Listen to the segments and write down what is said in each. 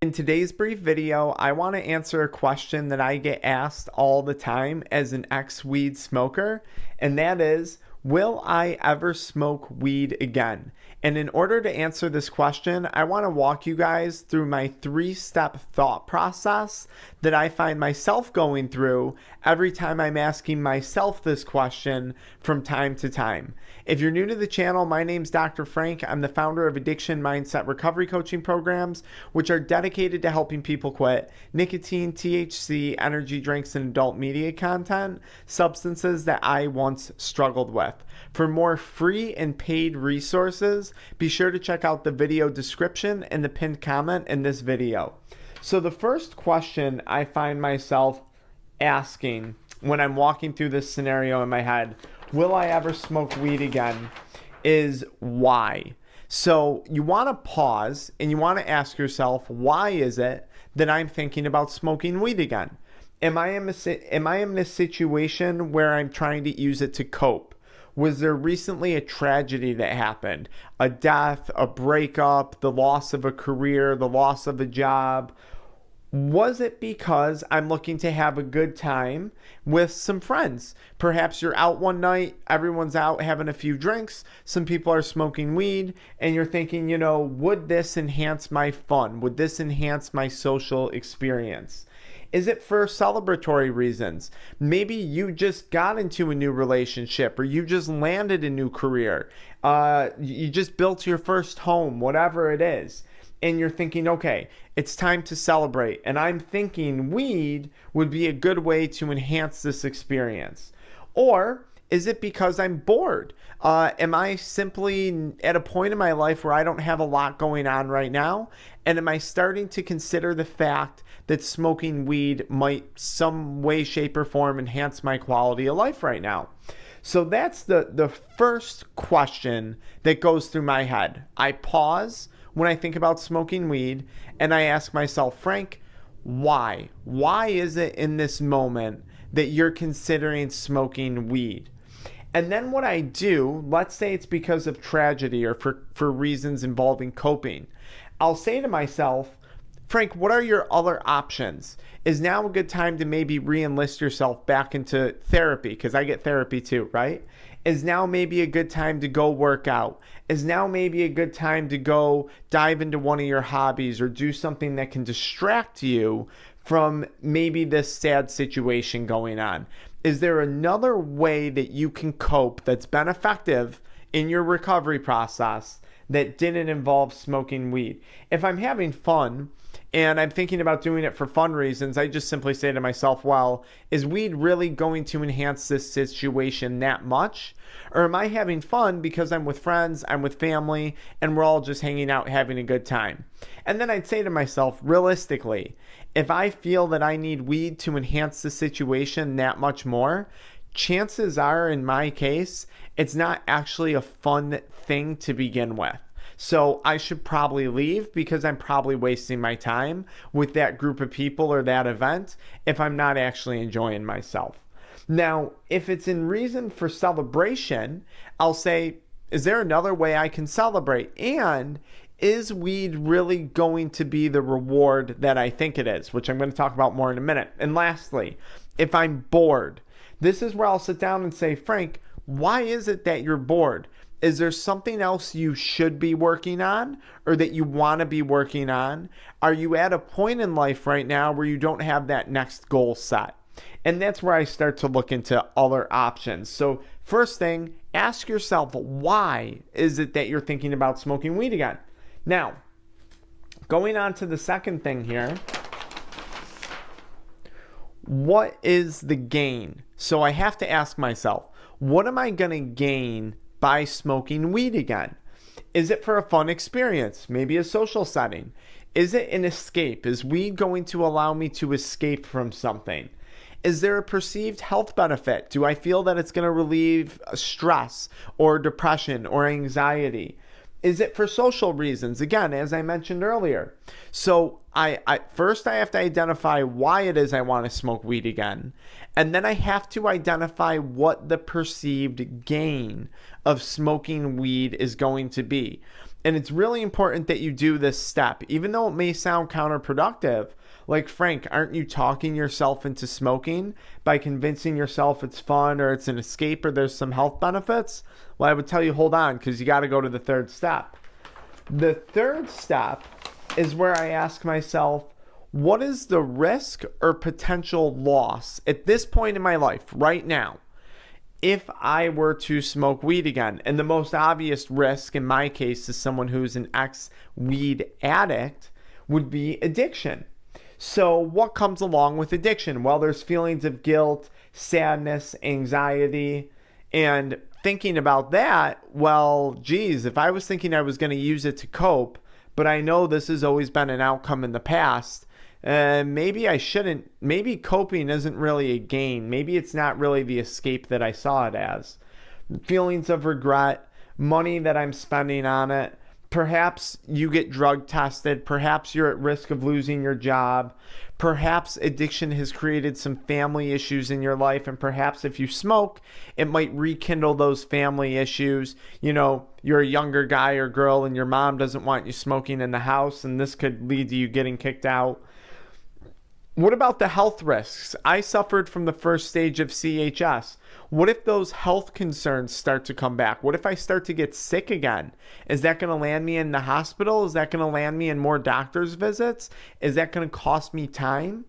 In today's brief video, I want to answer a question that I get asked all the time as an ex-weed smoker, and that is, will I ever smoke weed again? And in order to answer this question, I want to walk you guys through my three-step thought process that I find myself going through every time I'm asking myself this question from time to time. If you're new to the channel, my name's Dr. Frank. I'm the founder of Addiction Mindset Recovery Coaching Programs, which are dedicated to helping people quit nicotine, THC, energy drinks, and adult media content, substances that I once struggled with. For more free and paid resources, be sure to check out the video description and the pinned comment in this video. So the first question I find myself asking when I'm walking through this scenario in my head, will I ever smoke weed again, is why. So you want to pause and you want to ask yourself, why is it that I'm thinking about smoking weed again? Am I in this situation where I'm trying to use it to cope? Was there recently a tragedy that happened? A death, a breakup, the loss of a career, the loss of a job? Was it because I'm looking to have a good time with some friends? Perhaps you're out one night, everyone's out having a few drinks, some people are smoking weed, and you're thinking, would this enhance my fun? Would this enhance my social experience? Is it for celebratory reasons? Maybe you just got into a new relationship, or you just landed a new career. You just built your first home, whatever it is. And you're thinking, okay, it's time to celebrate. And I'm thinking weed would be a good way to enhance this experience. Or is it because I'm bored? Am I simply at a point in my life where I don't have a lot going on right now? And am I starting to consider the fact that smoking weed might some way, shape, or form enhance my quality of life right now? So that's the first question that goes through my head. I pause when I think about smoking weed and I ask myself, Frank, why? Why is it in this moment that you're considering smoking weed? And then what I do, let's say it's because of tragedy or for reasons involving coping, I'll say to myself, Frank, what are your other options? Is now a good time to maybe re-enlist yourself back into therapy? Because I get therapy too, right? Is now maybe a good time to go work out? Is now maybe a good time to go dive into one of your hobbies or do something that can distract you from maybe this sad situation going on? Is there another way that you can cope that's been effective in your recovery process that didn't involve smoking weed? If I'm having fun and I'm thinking about doing it for fun reasons, I just simply say to myself, well, is weed really going to enhance this situation that much? Or am I having fun because I'm with friends, I'm with family, and we're all just hanging out having a good time? And then I'd say to myself, realistically, if I feel that I need weed to enhance the situation that much more, chances are, in my case, it's not actually a fun thing to begin with. So I should probably leave because I'm probably wasting my time with that group of people or that event if I'm not actually enjoying myself. Now, if it's in reason for celebration, I'll say, is there another way I can celebrate? And is weed really going to be the reward that I think it is, which I'm going to talk about more in a minute. And lastly, if I'm bored, this is where I'll sit down and say, Frank, why is it that you're bored? Is there something else you should be working on or that you want to be working on? Are you at a point in life right now where you don't have that next goal set? And that's where I start to look into other options. So first thing, ask yourself, why is it that you're thinking about smoking weed again? Now, going on to the second thing here, what is the gain? So I have to ask myself, what am I going to gain by smoking weed again? Is it for a fun experience? Maybe a social setting? Is it an escape? Is weed going to allow me to escape from something? Is there a perceived health benefit? Do I feel that it's going to relieve stress or depression or anxiety? Is it for social reasons? Again, as I mentioned earlier. So first I have to identify why it is I want to smoke weed again. And then I have to identify what the perceived gain of smoking weed is going to be. And it's really important that you do this step, even though it may sound counterproductive. Like, Frank, aren't you talking yourself into smoking by convincing yourself it's fun or it's an escape or there's some health benefits? Well, I would tell you, hold on, because you got to go to the third step. The third step is where I ask myself, what is the risk or potential loss at this point in my life right now if I were to smoke weed again? And the most obvious risk in my case is someone who's an ex-weed addict would be addiction. So what comes along with addiction? Well, there's feelings of guilt, sadness, anxiety, and thinking about that, well, geez, if I was thinking I was going to use it to cope, but I know this has always been an outcome in the past, maybe I shouldn't. Maybe coping isn't really a gain. Maybe it's not really the escape that I saw it as. Feelings of regret, money that I'm spending on it. Perhaps you get drug tested. Perhaps you're at risk of losing your job. Perhaps addiction has created some family issues in your life. And perhaps if you smoke, it might rekindle those family issues. You know, you're a younger guy or girl and your mom doesn't want you smoking in the house, and this could lead to you getting kicked out. What about the health risks? I suffered from the first stage of CHS. What if those health concerns start to come back? What if I start to get sick again? Is that going to land me in the hospital? Is that going to land me in more doctor's visits? Is that going to cost me time?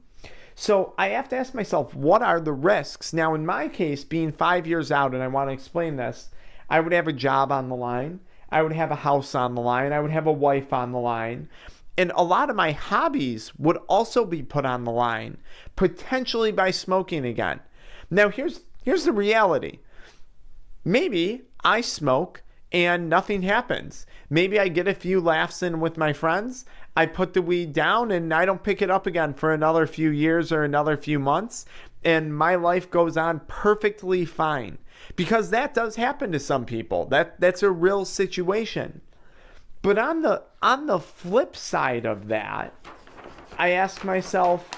So I have to ask myself, what are the risks? Now, in my case, being 5 years out, and I want to explain this, I would have a job on the line. I would have a house on the line. I would have a wife on the line. And a lot of my hobbies would also be put on the line, potentially by smoking again. Now, here's the reality. Maybe I smoke and nothing happens. Maybe I get a few laughs in with my friends. I put the weed down and I don't pick it up again for another few years or another few months. And my life goes on perfectly fine. Because that does happen to some people. That's a real situation. But on the flip side of that, I ask myself,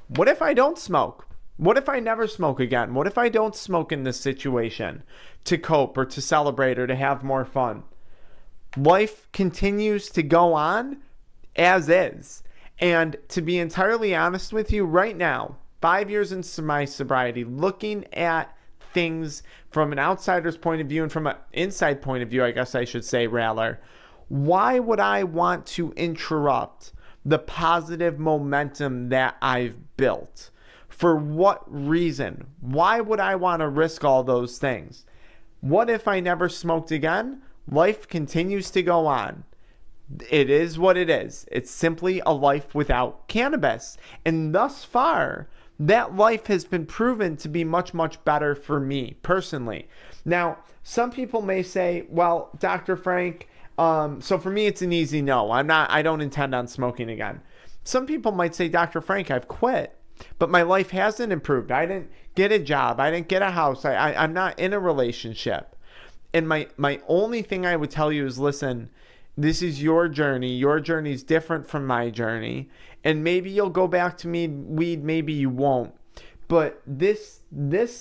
what if I don't smoke? What if I never smoke again? What if I don't smoke in this situation to cope or to celebrate or to have more fun? Life continues to go on as is. And to be entirely honest with you, right now, 5 years into my sobriety, looking at things from an outsider's point of view and from an inside point of view, I guess I should say, rather, why would I want to interrupt the positive momentum that I've built? For what reason? Why would I want to risk all those things? What if I never smoked again? Life continues to go on. It is what it is. It's simply a life without cannabis. And thus far, that life has been proven to be much, much better for me personally. Now, some people may say, well, Dr. Frank, so for me, it's an easy no. I don't intend on smoking again. Some people might say, Dr. Frank, I've quit, but my life hasn't improved. I didn't get a job. I didn't get a house. I'm not in a relationship. And my only thing I would tell you is, listen, this is your journey. Your journey is different from my journey. And maybe you'll go back to weed, maybe you won't. But this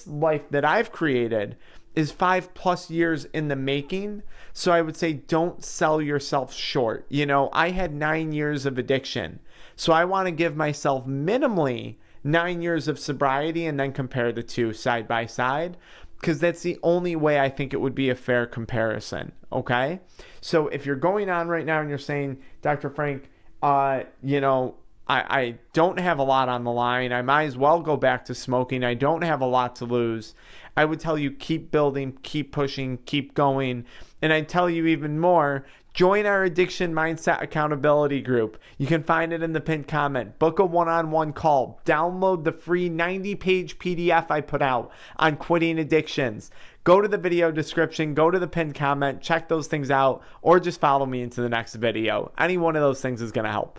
life that I've created is 5+ years in the making. So I would say don't sell yourself short. You know, I had 9 years of addiction. So I want to give myself minimally 9 years of sobriety and then compare the two side by side, because that's the only way I think it would be a fair comparison. Okay? So if you're going on right now and you're saying, Dr. Frank, I don't have a lot on the line. I might as well go back to smoking. I don't have a lot to lose. I would tell you, keep building, keep pushing, keep going. And I'd tell you even more, join our Addiction Mindset Accountability Group. You can find it in the pinned comment. Book a one-on-one call. Download the free 90-page PDF I put out on quitting addictions. Go to the video description, go to the pinned comment, check those things out, or just follow me into the next video. Any one of those things is going to help.